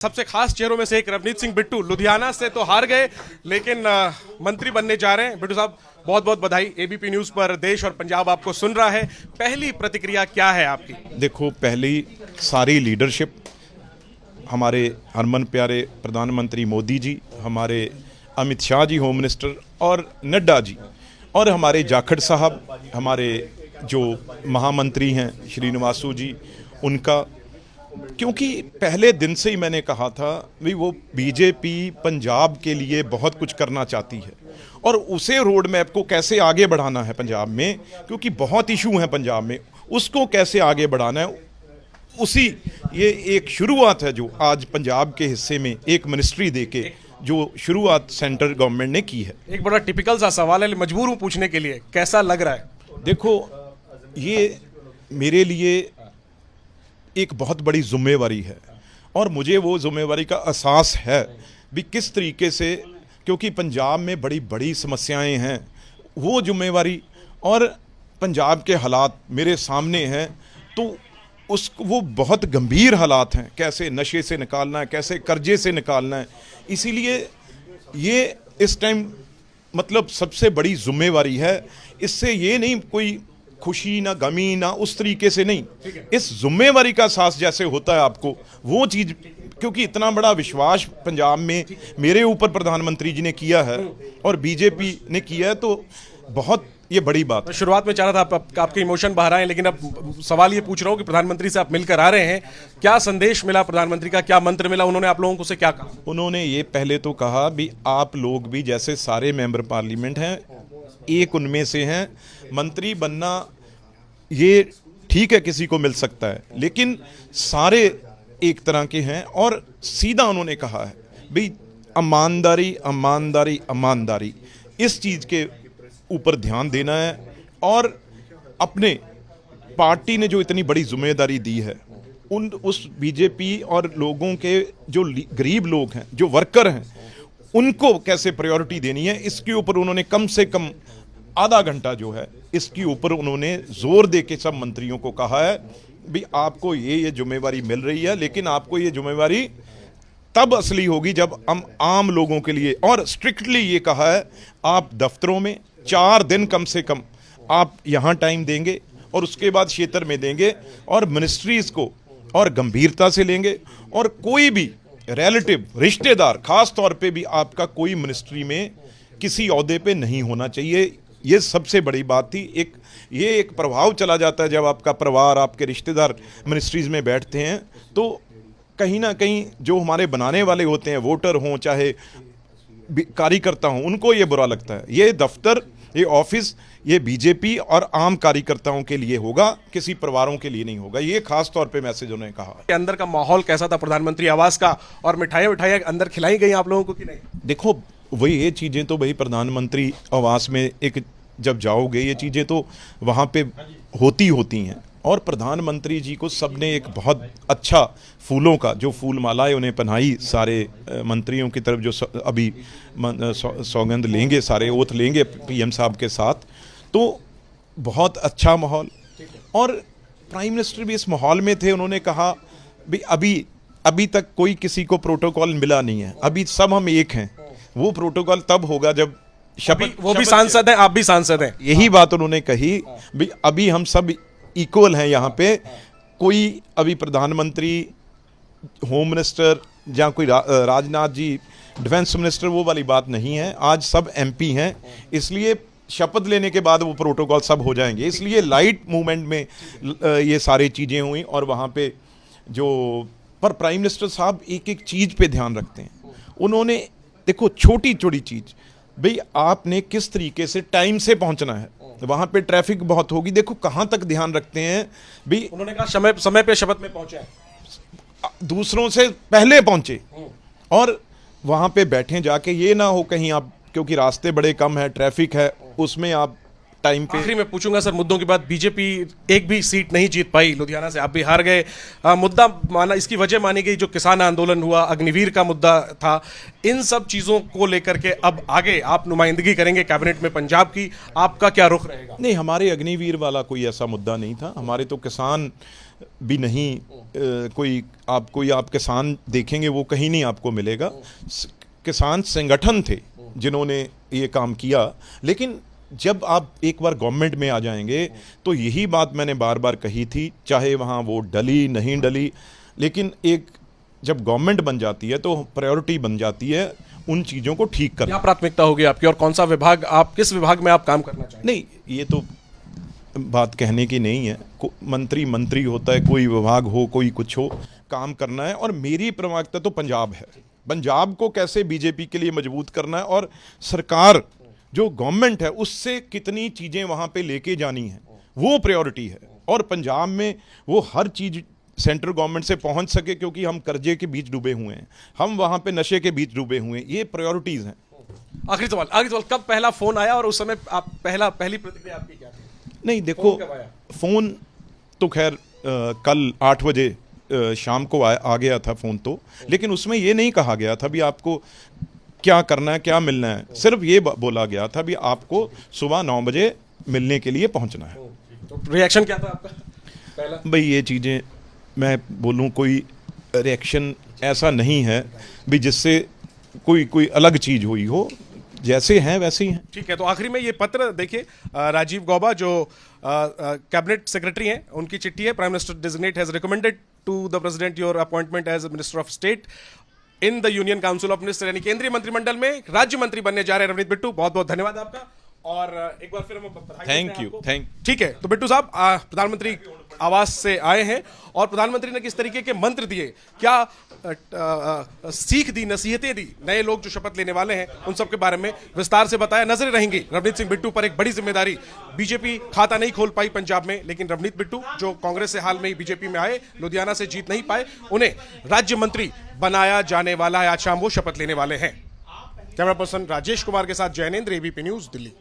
सबसे खास चेहरों में से एक रवनीत सिंह बिट्टू लुधियाना से तो हार गए, लेकिन मंत्री बनने जा रहे हैं। बिट्टू साहब बहुत बहुत बधाई। एबीपी न्यूज पर देश और पंजाब आपको सुन रहा है। पहली प्रतिक्रिया क्या है आपकी? देखो, पहली सारी लीडरशिप हमारे हरमन प्यारे प्रधानमंत्री मोदी जी, हमारे अमित शाह जी होम मिनिस्टर और नड्डा जी, और हमारे जाखड़ साहब, हमारे जो महामंत्री हैं श्रीनिवासू जी, उनका, क्योंकि पहले दिन से ही मैंने कहा था भी वो बीजेपी पंजाब के लिए बहुत कुछ करना चाहती है और उसे रोड मैप को कैसे आगे बढ़ाना है पंजाब में, क्योंकि बहुत इशू हैं पंजाब में, उसको कैसे आगे बढ़ाना है, उसी ये एक शुरुआत है जो आज पंजाब के हिस्से में एक मिनिस्ट्री देके जो शुरुआत सेंट्रल गवर्नमेंट ने की है। एक बड़ा टिपिकल सा सवाल है, मजबूर हूं पूछने के लिए, कैसा लग रहा है? देखो, ये मेरे लिए एक बहुत बड़ी जिम्मेवारी है और मुझे वो जिम्मेवारी का एहसास है भी किस तरीके से, क्योंकि पंजाब में बड़ी बड़ी समस्याएं हैं, वो जिम्मेवारी और पंजाब के हालात मेरे सामने हैं, तो वो बहुत गंभीर हालात हैं, कैसे नशे से निकालना है, कैसे कर्जे से निकालना है, इसीलिए ये इस टाइम मतलब सबसे बड़ी जिम्मेवारी है। इससे ये नहीं कोई खुशी ना गमी ना उस तरीके से नहीं, इस जिम्मेवारी का एहसास जैसे होता है आपको, वो चीज़, क्योंकि इतना बड़ा विश्वास पंजाब में मेरे ऊपर प्रधानमंत्री जी ने किया है और बीजेपी ने किया है, तो बहुत ये बड़ी बात है। शुरुआत में चाह रहा था आपके इमोशन बाहर आए, लेकिन अब सवाल ये पूछ रहा हूँ कि प्रधानमंत्री से आप मिलकर आ रहे हैं, क्या संदेश मिला प्रधानमंत्री का, क्या मंत्र मिला, उन्होंने आप लोगों को से क्या कहा? उन्होंने ये पहले तो कहा भी आप लोग भी जैसे सारे मेंबर पार्लियामेंट हैं, एक उनमें से हैं, मंत्री बनना ये ठीक है, किसी को मिल सकता है, लेकिन सारे एक तरह के हैं। और सीधा उन्होंने कहा है भाई ईमानदारी ईमानदारी ईमानदारी, इस चीज़ के ऊपर ध्यान देना है। और अपने पार्टी ने जो इतनी बड़ी जिम्मेदारी दी है, उस बीजेपी और लोगों के जो गरीब लोग हैं, जो वर्कर हैं, उनको कैसे प्रायोरिटी देनी है, इसके ऊपर उन्होंने कम से कम आधा घंटा जो है, इसके ऊपर उन्होंने जोर दे के सब मंत्रियों को कहा है भी आपको ये जिम्मेवारी मिल रही है, लेकिन आपको ये जिम्मेवारी तब असली होगी जब हम आम लोगों के लिए, और स्ट्रिक्टली ये कहा है आप दफ्तरों में 4 दिन कम से कम आप यहाँ टाइम देंगे और उसके बाद क्षेत्र में देंगे और मिनिस्ट्रीज को और गंभीरता से लेंगे, और कोई भी रिलेटिव रिश्तेदार खास तौर पे भी आपका कोई मिनिस्ट्री में किसी ओहदे पे नहीं होना चाहिए। ये सबसे बड़ी बात थी। ये एक प्रभाव चला जाता है जब आपका परिवार, आपके रिश्तेदार मिनिस्ट्रीज में बैठते हैं, तो कहीं ना कहीं जो हमारे बनाने वाले होते हैं, वोटर हों चाहे कार्यकर्ता हों, उनको ये बुरा लगता है। ये दफ्तर, ये ऑफिस, ये बीजेपी और आम कार्यकर्ताओं के लिए होगा, किसी परिवारों के लिए नहीं होगा। ये खास तौर पे मैसेज उन्होंने कहा। अंदर का माहौल कैसा था प्रधानमंत्री आवास का, और मिठाइयाँ अंदर खिलाई गई आप लोगों को कि नहीं? देखो, वही ये चीज़ें तो भाई प्रधानमंत्री आवास में एक जब जाओगे, ये चीज़ें तो वहाँ पे होती हैं, और प्रधानमंत्री जी को सबने एक बहुत अच्छा फूलों का जो फूल मालाएं उन्हें पहनाई, सारे मंत्रियों की तरफ जो अभी सौगंध लेंगे, सारे ओथ लेंगे पीएम साहब के साथ, तो बहुत अच्छा माहौल। और प्राइम मिनिस्टर भी इस माहौल में थे। उन्होंने कहा भी अभी तक कोई किसी को प्रोटोकॉल मिला नहीं है, अभी सब हम एक हैं। वो प्रोटोकॉल तब होगा जब वो भी सांसद हैं, आप भी सांसद हैं। यही बात उन्होंने कही भी अभी हम सब इक्वल हैं यहाँ पे, कोई अभी प्रधानमंत्री, होम मिनिस्टर या कोई राजनाथ जी, डिफेंस मिनिस्टर, वो वाली बात नहीं है। आज सब एमपी हैं, इसलिए शपथ लेने के बाद वो प्रोटोकॉल सब हो जाएंगे। इसलिए लाइट मूवमेंट में ये सारी चीज़ें हुई। और वहाँ पे पर प्राइम मिनिस्टर साहब एक एक चीज़ पे ध्यान रखते हैं। उन्होंने देखो, छोटी छोटी चीज़, भाई आपने किस तरीके से टाइम से पहुंचना है, वहां पे ट्रैफिक बहुत होगी, देखो कहां तक ध्यान रखते हैं भी। उन्होंने कहा समय पे शपथ में पहुंचे, दूसरों से पहले पहुंचे और वहां पे बैठे जाके, ये ना हो कहीं आप, क्योंकि रास्ते बड़े कम है, ट्रैफिक है, उसमें आप टाइम पे। आखिरी में पूछूंगा सर, मुद्दों की बात, बीजेपी एक भी सीट नहीं जीत पाई लुधियाना से, आप भी हार गए। मुद्दा माना, इसकी वजह मानी गई जो किसान आंदोलन हुआ, अग्निवीर का मुद्दा था। इन सब चीजों को लेकर के अब आगे आप नुमाइंदगी करेंगे कैबिनेट में पंजाब की, आपका क्या रुख रहेगा? नहीं, हमारे अग्निवीर वाला कोई ऐसा मुद्दा नहीं था। हमारे तो किसान भी नहीं, कोई आप किसान देखेंगे वो कहीं नहीं आपको मिलेगा। किसान संगठन थे जिन्होंने ये काम किया, लेकिन जब आप एक बार गवर्नमेंट में आ जाएंगे तो यही बात मैंने बार बार कही थी, चाहे वहाँ वो डली नहीं डली, लेकिन एक जब गवर्नमेंट बन जाती है तो प्रायोरिटी बन जाती है उन चीज़ों को ठीक करना। क्या प्राथमिकता होगी आपकी, और कौन सा विभाग, आप किस विभाग में आप काम करना चाहेंगे? नहीं, ये तो बात कहने की नहीं है। मंत्री होता है, कोई विभाग हो, कोई कुछ हो, काम करना है। और मेरी प्राथमिकता तो पंजाब है। पंजाब को कैसे बीजेपी के लिए मजबूत करना है, और सरकार जो गवर्नमेंट है उससे कितनी चीज़ें वहाँ पे लेके जानी है, वो प्रायोरिटी है। और पंजाब में वो हर चीज़ सेंट्रल गवर्नमेंट से पहुँच सके, क्योंकि हम कर्जे के बीच डूबे हुए हैं, हम वहाँ पे नशे के बीच डूबे हुए हैं। ये प्रायोरिटीज़ हैं। आखिरी सवाल, कब पहला फोन आया और उस समय आप पहली प्रतिक्रिया आपकी क्या थी? नहीं देखो, फ़ोन तो खैर कल 8 बजे शाम को आ गया था फ़ोन तो, लेकिन उसमें ये नहीं कहा गया था भी आपको क्या करना है, क्या मिलना है। सिर्फ ये बोला गया था भी आपको सुबह 9 बजे मिलने के लिए पहुंचना है। तो रिएक्शन क्या था आपका पहला? भाई ये चीज़ें मैं बोलूं, कोई रिएक्शन ऐसा नहीं है भी जिससे कोई अलग चीज़ हुई हो, जैसे हैं वैसे ही हैं। ठीक है, तो आखिरी में ये पत्र देखिए, राजीव गौबा जो कैबिनेट सेक्रेटरी हैं, उनकी चिट्ठी है। Prime minister designate has recommended to the president your appointment as minister of state in the union council of minister, यानी केंद्रीय मंत्रिमंडल में राज्य मंत्री बनने जा रहे हैं रवनीत बिट्टू। बहुत बहुत धन्यवाद आपका, और एक बार फिर हम बधाई देते हैं आपको। थैंक। ठीक है, तो बिट्टू साहब प्रधानमंत्री आवास से आए हैं, और प्रधानमंत्री ने किस तरीके के मंत्र दिए, क्या सीख दी, नसीहतें दी नए लोग जो शपथ लेने वाले हैं, उन सब के बारे में विस्तार से बताया। नजरें रहेंगी रवनीत सिंह बिट्टू पर। एक बड़ी जिम्मेदारी, बीजेपी खाता नहीं खोल पाई पंजाब में, लेकिन रवनीत बिट्टू जो कांग्रेस से हाल में ही बीजेपी में आए, लुधियाना से जीत नहीं पाए, उन्हें राज्य मंत्री बनाया जाने वाला है। आज शाम वो शपथ लेने वाले हैं। कैमरा पर्सन राजेश कुमार के साथ जैनेंद्र, एबीपी न्यूज, दिल्ली।